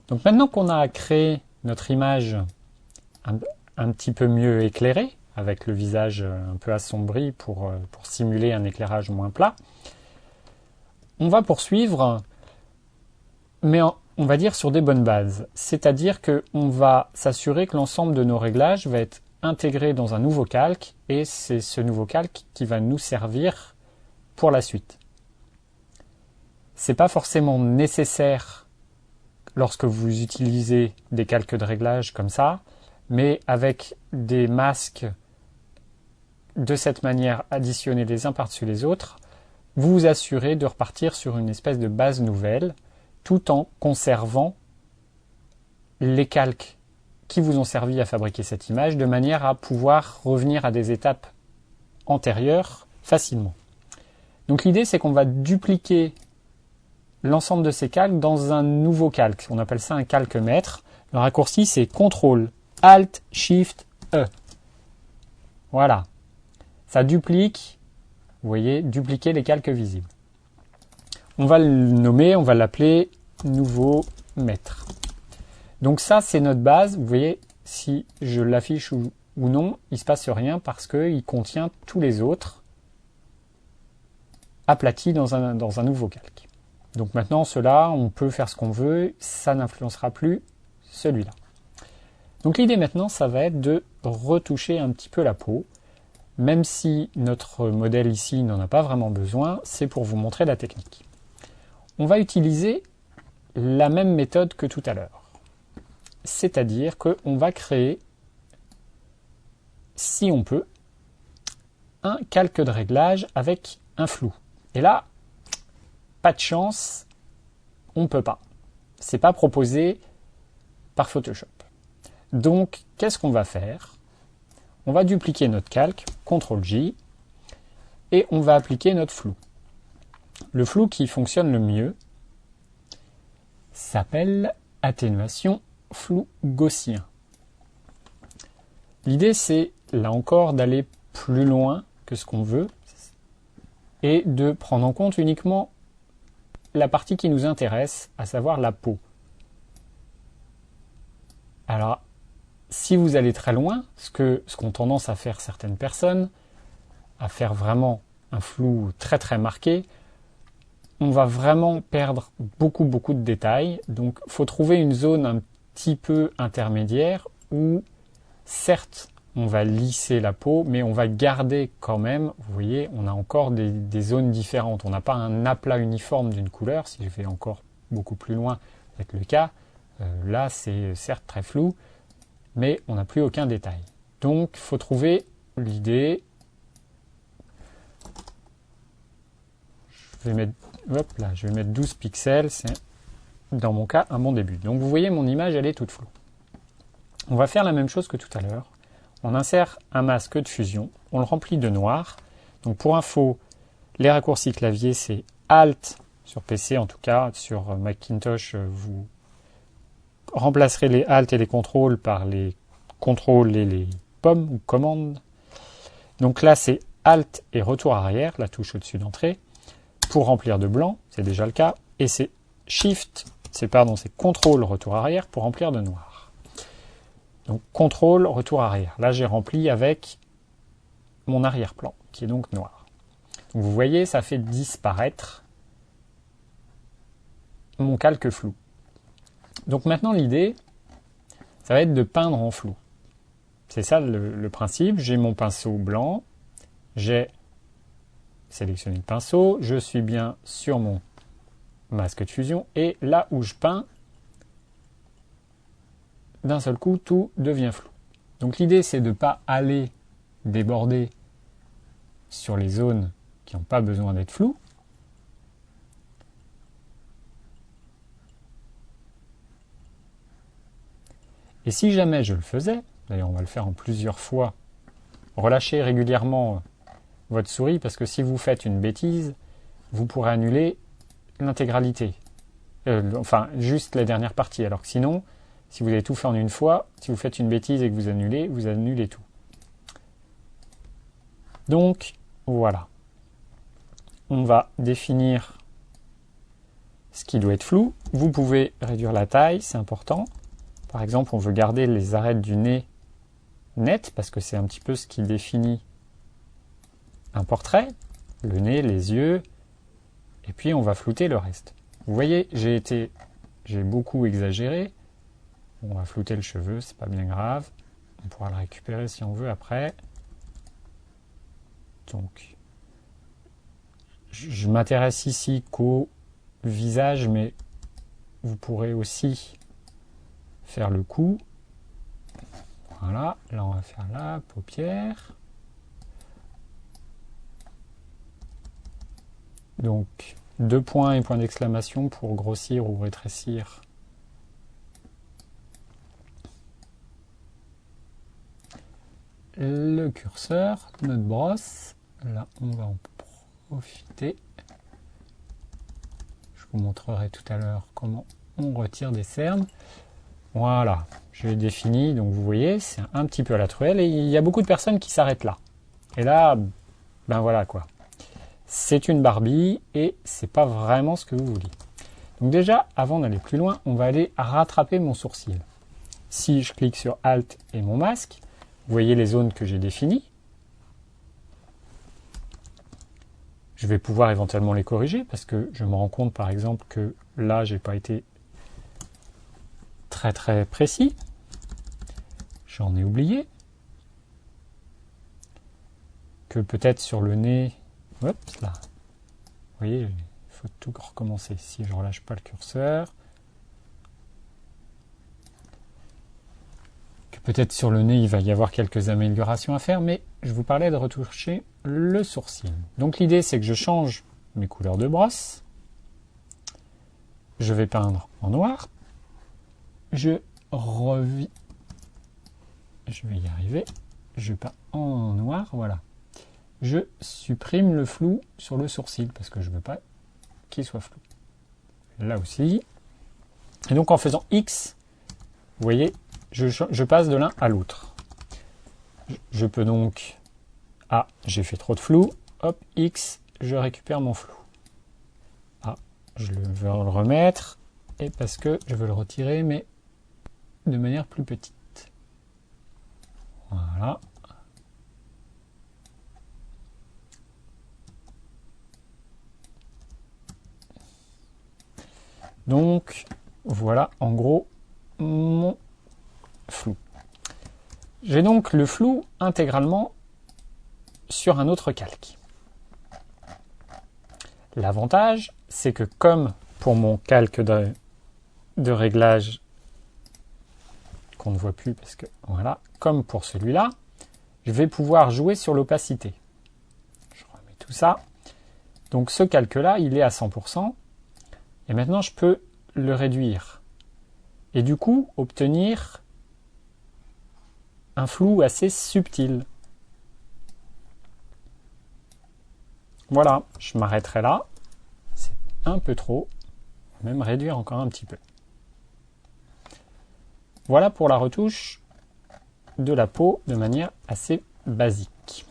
Donc maintenant qu'on a créé notre image un petit peu mieux éclairée, avec le visage un peu assombri pour simuler un éclairage moins plat, on va poursuivre, mais on va dire sur des bonnes bases. C'est-à-dire qu'on va s'assurer que l'ensemble de nos réglages va être intégré dans un nouveau calque, et c'est ce nouveau calque qui va nous servir pour la suite. C'est pas forcément nécessaire lorsque vous utilisez des calques de réglage comme ça, mais avec des masques de cette manière additionnés les uns par-dessus les autres, vous vous assurez de repartir sur une espèce de base nouvelle, tout en conservant les calques qui vous ont servi à fabriquer cette image, de manière à pouvoir revenir à des étapes antérieures facilement. Donc l'idée, c'est qu'on va dupliquer l'ensemble de ces calques dans un nouveau calque. On appelle ça un calque maître. Le raccourci, c'est CTRL, ALT, SHIFT, E. Voilà. Ça duplique, vous voyez, dupliquer les calques visibles. On va le nommer, on va l'appeler nouveau maître. Donc ça, c'est notre base. Vous voyez, si je l'affiche ou non, il ne se passe rien parce qu'il contient tous les autres aplatis dans un nouveau calque. Donc maintenant, cela, on peut faire ce qu'on veut, ça n'influencera plus celui-là. Donc l'idée maintenant, ça va être de retoucher un petit peu la peau. Même si notre modèle ici n'en a pas vraiment besoin, c'est pour vous montrer la technique. On va utiliser la même méthode que tout à l'heure. C'est-à-dire qu'on va créer, si on peut, un calque de réglage avec un flou. Et là, pas de chance, on ne peut pas. C'est pas proposé par Photoshop. Donc, qu'est-ce qu'on va faire? On va dupliquer notre calque, CTRL-J, et on va appliquer notre flou. Le flou qui fonctionne le mieux s'appelle atténuation flou gaussien. L'idée, c'est, là encore, d'aller plus loin que ce qu'on veut et de prendre en compte uniquement la partie qui nous intéresse, à savoir la peau. Alors, si vous allez très loin, ce qu'ont tendance à faire certaines personnes, à faire vraiment un flou très très marqué, on va vraiment perdre beaucoup de détails. Donc il faut trouver une zone un petit peu intermédiaire où certes on va lisser la peau, mais on va garder quand même, vous voyez, on a encore des zones différentes. On n'a pas un aplat uniforme d'une couleur. Si je vais encore beaucoup plus loin avec le cas, là c'est certes très flou, mais on n'a plus aucun détail. Donc il faut trouver l'idée. Je vais mettre 12 pixels, c'est dans mon cas un bon début. Donc vous voyez, mon image, elle est toute floue. On va faire la même chose que tout à l'heure. On insère un masque de fusion, on le remplit de noir. Donc pour info, les raccourcis clavier, c'est Alt sur PC, en tout cas sur Macintosh, vous remplacerez les Alt et les contrôles par les contrôles et les pommes ou commandes. Donc là, c'est Alt et retour arrière, la touche au-dessus d'entrée, pour remplir de blanc, c'est déjà le cas, et c'est Shift, c'est contrôle retour arrière pour remplir de noir. Donc contrôle retour arrière. Là, j'ai rempli avec mon arrière-plan, qui est donc noir. Donc, vous voyez, ça fait disparaître mon calque flou. Donc maintenant, l'idée, ça va être de peindre en flou. C'est ça le principe. J'ai mon pinceau blanc, j'ai sélectionné le pinceau, je suis bien sur mon masque de fusion, et là où je peins, d'un seul coup, tout devient flou. Donc l'idée, c'est de ne pas aller déborder sur les zones qui n'ont pas besoin d'être floues. Et si jamais je le faisais, d'ailleurs on va le faire en plusieurs fois, relâchez régulièrement votre souris, parce que si vous faites une bêtise, vous pourrez annuler l'intégralité. Enfin, juste la dernière partie. Alors que sinon, si vous avez tout fait en une fois, si vous faites une bêtise et que vous annulez tout. Donc, voilà. On va définir ce qui doit être flou. Vous pouvez réduire la taille, c'est important. Par exemple, on veut garder les arêtes du nez nettes, parce que c'est un petit peu ce qui définit un portrait. Le nez, les yeux, et puis on va flouter le reste. Vous voyez, j'ai beaucoup exagéré. On va flouter le cheveu, c'est pas bien grave. On pourra le récupérer si on veut après. Donc, je m'intéresse ici qu'au visage, mais vous pourrez aussi faire le cou. Voilà, là on va faire la paupière. Donc, 2 points et point d'exclamation pour grossir ou rétrécir le curseur, notre brosse. Là, on va en profiter. Je vous montrerai tout à l'heure comment on retire des cernes. Voilà, je l'ai défini. Donc, vous voyez, c'est un petit peu à la truelle. Et il y a beaucoup de personnes qui s'arrêtent là. Et là, ben voilà quoi. C'est une Barbie et c'est pas vraiment ce que vous voulez. Donc déjà, avant d'aller plus loin, on va aller rattraper mon sourcil. Si je clique sur Alt et mon masque, vous voyez les zones que j'ai définies. Je vais pouvoir éventuellement les corriger parce que je me rends compte par exemple que là, j'ai pas été très précis. J'en ai oublié. Que peut-être sur le nez, hop là. Vous voyez, il faut tout recommencer. Si je relâche pas le curseur. Que peut-être sur le nez, il va y avoir quelques améliorations à faire, mais je vous parlais de retoucher le sourcil. Donc l'idée, c'est que je change mes couleurs de brosse. Je vais peindre en noir. Je vais y arriver. Je peins en noir, voilà. Je supprime le flou sur le sourcil parce que je ne veux pas qu'il soit flou. Là aussi. Et donc en faisant X, vous voyez, je passe de l'un à l'autre. Je peux donc... Ah, j'ai fait trop de flou. Hop, X, je récupère mon flou. Ah, je veux le remettre. Et parce que je veux le retirer, mais de manière plus petite. Voilà. Donc, voilà en gros mon flou. J'ai donc le flou intégralement sur un autre calque. L'avantage, c'est que comme pour mon calque de réglage qu'on ne voit plus parce que voilà, comme pour celui-là, je vais pouvoir jouer sur l'opacité. Je remets tout ça. Donc ce calque-là, il est à 100%. Et maintenant, je peux le réduire. Et du coup, obtenir un flou assez subtil. Voilà, je m'arrêterai là. C'est un peu trop. Même réduire encore un petit peu. Voilà pour la retouche de la peau de manière assez basique.